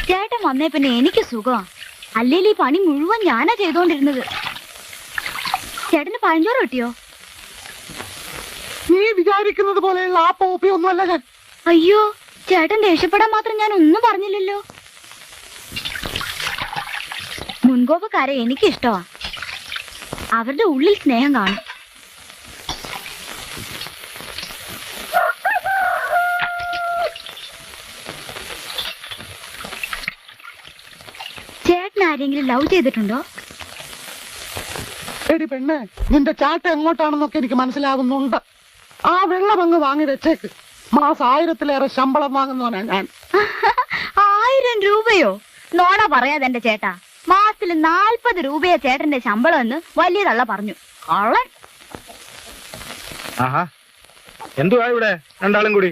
ചേട്ടൻ വന്നേ പിന്നെ എനിക്ക് സുഖമാ. അല്ലെങ്കിൽ ഈ പണി മുഴുവൻ ഞാനാ ചെയ്തോണ്ടിരുന്നത്. ചേട്ടന് പഴഞ്ചോറ് കിട്ടിയോ? നീ വിചാരിക്കുന്നത് പോലെയുള്ള ആ പോപ്പി ഒന്നുമല്ല ഞാൻ. അയ്യോ, ചേട്ടൻ ദേഷ്യപ്പെടാൻ മാത്രം ഞാൻ ഒന്നും പറഞ്ഞില്ലല്ലോ. മുൻകോപക്കാരെ എനിക്കിഷ്ടമാ. അവരുടെ ഉള്ളിൽ സ്നേഹം കാണും. ചേട്ടൻ ആരെങ്കിലും ലവ് ചെയ്തിട്ടുണ്ടോ? എടി പെണ്ണെ, നിന്റെ ചാട്ട എങ്ങോട്ടാണെന്നൊക്കെ എനിക്ക് മനസ്സിലാകുന്നുണ്ട്. ആ വെള്ളം അങ്ങ് വാങ്ങി വെച്ചേക്ക്. മാസം 1000-ലേറെ ശമ്പളം വാങ്ങുന്നവനാ ഞാൻ. 1000 രൂപയോ? നോണ പറയാതെ എന്റെ ചേട്ടാ. മാസത്തിൽ 40 രൂപയാ ചേട്ടന്റെ ശമ്പളം എന്ന് വലിയ തള്ള പറഞ്ഞു. കള്ളൻ. ആഹാ, എന്തുവാ ഇവിടെ രണ്ടാളും കൂടി?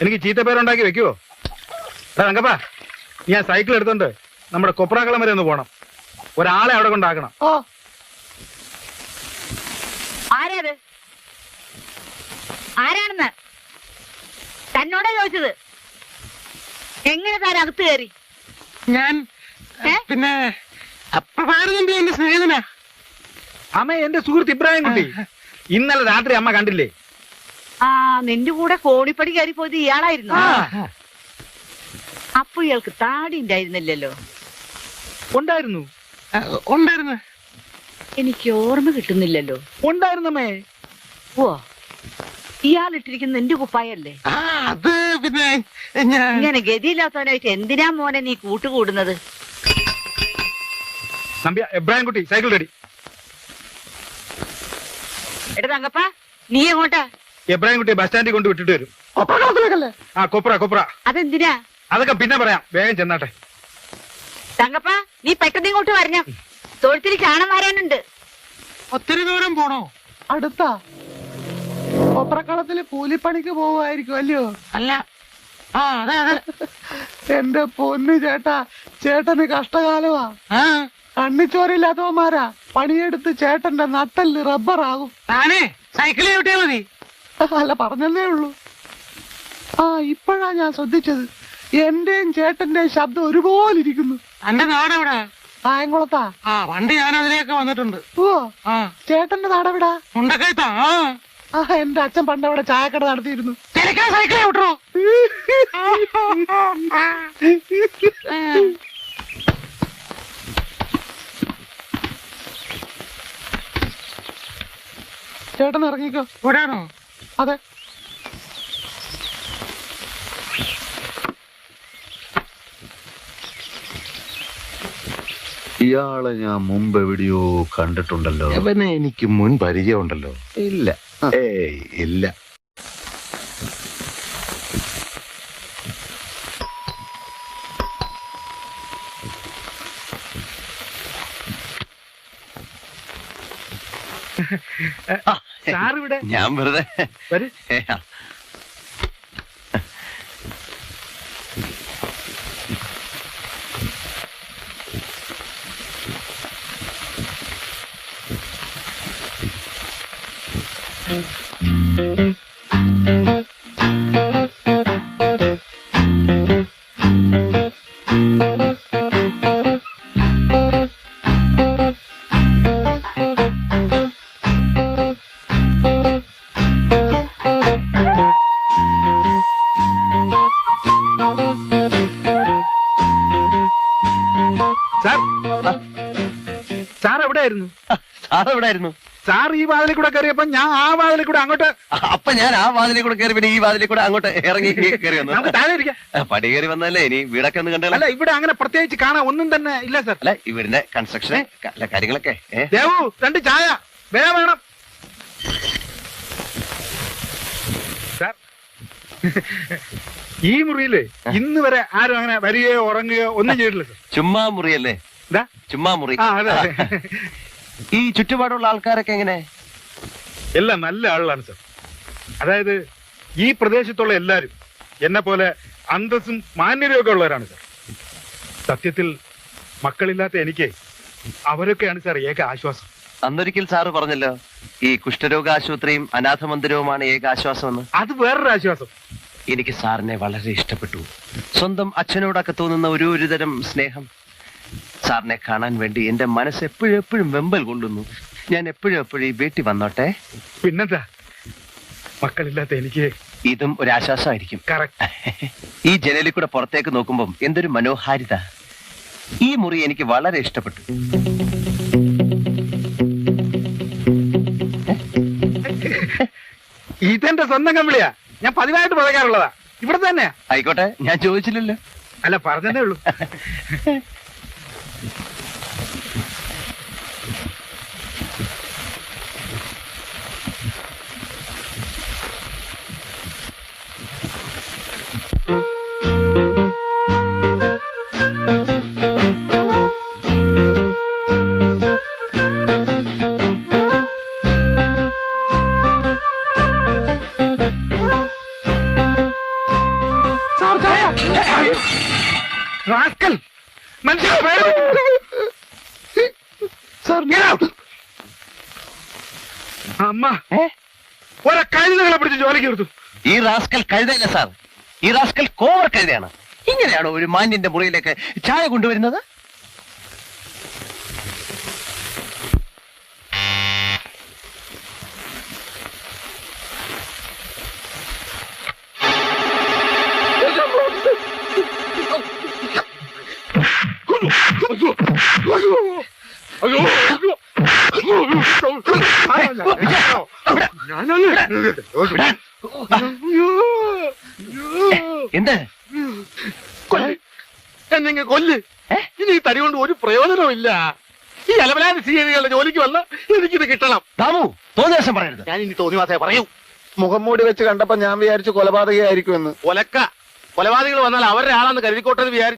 എനിക്ക് ചീത്തപ്പേരുണ്ടാക്കി വെക്കുവോ? തങ്കപ്പാ, ഞാൻ സൈക്കിൾ എടുത്തോണ്ട് നമ്മുടെ കൊപ്രാക്കളം വരെ ഒന്ന് പോണം. ഒരാളെ അവിടെ കൊണ്ടാക്കണം. ഓ, ആരാത്? ആരാണെന്ന് തന്നോടാ ചോദിച്ചത്. എങ്ങനെ താൻ അകത്ത് കയറി? ഞാൻ പിന്നെ പ്രഭാരതന്റെ എന്റെ സ്നേഹിതനാ. അമ്മ, എന്റെ സുഹൃത്ത് ഇബ്രാഹിം കുട്ടി. ഇന്നലെ രാത്രി അമ്മ കണ്ടില്ലേ? ആ, നിന്റെ കൂടെ കോണിപ്പടി കയറി പോയത് ഇയാളായിരുന്നു. അപ്പൊ ഇയാൾക്ക് താടി ഉണ്ടായിരുന്നില്ലല്ലോ. ഉണ്ടായിരുന്നു. ഉണ്ടായിരുന്നു. എനിക്ക് ഓർമ്മ കിട്ടുന്നില്ലല്ലോ. ഉണ്ടായിരുന്നമ്മേ. ഓ, ഇയാളിട്ടിരിക്കുന്ന നിന്റെ കുപ്പായല്ലേ? അത് പിന്നെ ഞാൻ ഇങ്ങനെ ഗതിയില്ലാത്തവനായിട്ട് എന്തിനാ മോനെ നീ കൂട്ടുകൂടുന്നത്? Nambiar, Ibrahim Kutty cycle ready. എടാ തങ്കപ്പ, നീ എങ്ങോട്ടാ? ഇബ്രാഹിം കുട്ടി ബസ് സ്റ്റാൻഡിൽ കൊണ്ട് വിട്ടിട്ട് വരും. ഒപ്പഴത്തിലേക്കല്ലേ? ആ, കൊപ്ര. അതെന്തിനാ? അതൊക്കെ പിന്നെ പറയാം, വേഗം ചെന്നാട്ടെ. തങ്കപ്പ, നീ പെട്ടെന്ന് ഇങ്ങോട്ട് വരണം. തൊഴുത്തിൽ ചാണം വരാനുണ്ട്. ഒത്തിരി ദൂരം പോണോ? അടുത്താ. ഒപ്പറക്കളത്തില് കൂലിപ്പണിക്ക് പോവായിരിക്കും അല്ലയോ? അല്ല. ആ, അതെ അതെ. എന്റെ പൊന്നു ചേട്ടാ, ചേട്ടന് കഷ്ടകാലമാ. കണ്ണിച്ചോരില്ലാത്തവന്മാരാ പണിയെടുത്ത് ചേട്ടന്റെ നട്ടല് റബ്ബറാകും. താനേ സൈക്കിളിൽ വിട്ടിയാ മതി. അല്ല, പറഞ്ഞതേ ഉള്ളൂ. ആ, ഇപ്പോഴാ ഞാൻ ശ്രദ്ധിച്ചത്. എന്റെയും ചേട്ടന്റെയും ശബ്ദം ഒരുപോലെ ഇരിക്കുന്നു. എന്റെ നാടെവിടാ? കായംകുളത്താ. ആ, പണ്ട് ഞാൻ അതിലേക്ക് വന്നിട്ടുണ്ട്. ഓ, ചേട്ടന്റെ നാടെവിടാ? മുണ്ടക്കയത്താ. ആ, എന്റെ അച്ഛൻ പണ്ട് അവിടെ ചായക്കട നടത്തിയിരുന്നു. സൈക്കിൾ വിട്ടോ? ചേട്ടൻ ഇറങ്ങിക്കോ. ഇവിടെയാണോ? അതെ. ഇയാളെ ഞാൻ മുമ്പ് എവിടെയോ കണ്ടിട്ടുണ്ടല്ലോ. അവനെ എനിക്ക് മുൻ പരിചയമുണ്ടല്ലോ. ഇല്ല, ഏയ് ഇല്ല. സാറിവിടെ? ഞാൻ വെറുതെ വരൂ. സാർ എവിടെയായിരുന്നു? സാർ എവിടെയായിരുന്നു? സാർ ഈ വാതിലിൽ കൂടെ കയറിയപ്പോ ഞാൻ ആ വാതിലിൽ കൂടെ അങ്ങോട്ട്. അപ്പൊ ഞാൻ ആ വാതിലിൽ കൂടെ കയറി, പിന്നെ ഈ വാതിലിൽ കൂടെ അങ്ങോട്ട് ഇറങ്ങി കയറി വന്നു. നമുക്ക് താഴെ ഇരിക്കാം. പടി കയറി വന്നല്ലേ, ഇനി വീടൊക്കെ ഒന്ന് കണ്ടല്ലോ. അല്ല, ഇവിടെ അങ്ങനെ പ്രത്യേകിച്ച് കാണാൻ ഒന്നും തന്നെ ഇല്ല സാർ. അല്ല, ഈ വീടിന്റെ കൺസ്ട്രക്ഷൻ കാര്യങ്ങളൊക്കെ. ദേവു, 2 ചായ വേണം. സാർ, ഈ മുറിയില് ഇന്ന് വരെ ആരും അങ്ങനെ വരികയോ ഉറങ്ങുകയോ ഒന്നും ചെയ്തിട്ടില്ല സാർ. ചുമ്മാ മുറിയല്ലേ? എന്താ ചുമ്മാ മുറി. ആ, അതെ. ഈ ചുറ്റുപാടുള്ള ആൾക്കാരൊക്കെ എങ്ങനെ? എല്ലാം നല്ല ആളുകളാണ് സാർ. അതായത് ഈ പ്രദേശത്തുള്ള എല്ലാരും എന്നെ പോലെ അന്തസ്സും മാന്യതയും ഒക്കെ ഉള്ളവരാണ് സാർ. സത്യത്തിൽ മക്കളില്ലാത്ത എനിക്ക് അവരൊക്കെയാണ് സാർ ഏക ആശ്വാസം. അന്നൊരിക്കൽ സാറ് പറഞ്ഞല്ലോ, ഈ കുഷ്ഠരോഗ ആശുപത്രിയും അനാഥ മന്ദിരവുമാണ് ഏക ആശ്വാസം എന്ന്. അത് വേറൊരു ആശ്വാസം. എനിക്ക് സാറിനെ വളരെ ഇഷ്ടപ്പെട്ടു. സ്വന്തം അച്ഛനോടൊക്കെ തോന്നുന്ന ഒരു തരം സ്നേഹം. സാറിനെ കാണാൻ വേണ്ടി എന്റെ മനസ്സ് എപ്പോഴും വെമ്പൽ കൊള്ളുന്നു. ഞാൻ എപ്പോഴും ഈ വീട്ടിൽ വന്നോട്ടെ. പിന്നെന്താ, മക്കളില്ലാത്ത എനിക്ക് ഇതും ഒരു ആശ്വാസമായിരിക്കും. കറക്റ്റ്. ഈ ജനലിൽ കൂടെ പുറത്തേക്ക് നോക്കുമ്പോൾ എന്തൊരു മനോഹാരിത. ഈ മുറി എനിക്ക് വളരെ ഇഷ്ടപ്പെട്ടു. ഇതെന്റെ സ്വന്തം കമ്പിളിയാ. ഞാൻ പതിവായിട്ട് പുഴകാറുള്ളതാ. ഇവിടെ തന്നെ. ആയിക്കോട്ടെ, ഞാൻ ചോദിച്ചില്ലല്ലോ. അല്ല, പറഞ്ഞതേ ഉള്ളൂ. റാസ്കൽ, മനുഷ്യരെ പേടിപ്പിക്കുന്നു. Sir Get out. അമ്മ ഒരെ കഴുതകളെ പിടിച്ച് ജോലിക്ക് എടുത്തു. ഈ റാസ്കൽ കഴുതയല്ല സാർ, ഈ റാസ്കൽ കോവർ കഴുതയാണ്. ഇങ്ങനെയാണോ ഒരു മാന്യന്റെ മുറിയിലേക്ക് ചായ കൊണ്ടുവരുന്നത്? എന്ത്? എന്നെ കൊല്ല്. ഇനി ഈ തടി കൊണ്ട് ഒരു പ്രയോജനമില്ല. ഈ അലവലാതി സീനികളുടെ ജോലിക്ക് വന്ന് എനിക്കിത് കിട്ടണം. ദാമു, തോന്നിയ ദിവസം പറയരുത്. ഞാൻ ഇനി തോന്നിവാസേ പറയൂ. മുഖം മൂടി വെച്ച് കണ്ടപ്പോ ഞാൻ വിചാരിച്ചു കൊലപാതകയായിരിക്കുമെന്ന്. കൊലവാദികൾ വന്നാൽ അവരുടെ ആളാന്ന് കരുതിക്കോട്ടെന്ന് വിചാരിച്ചു.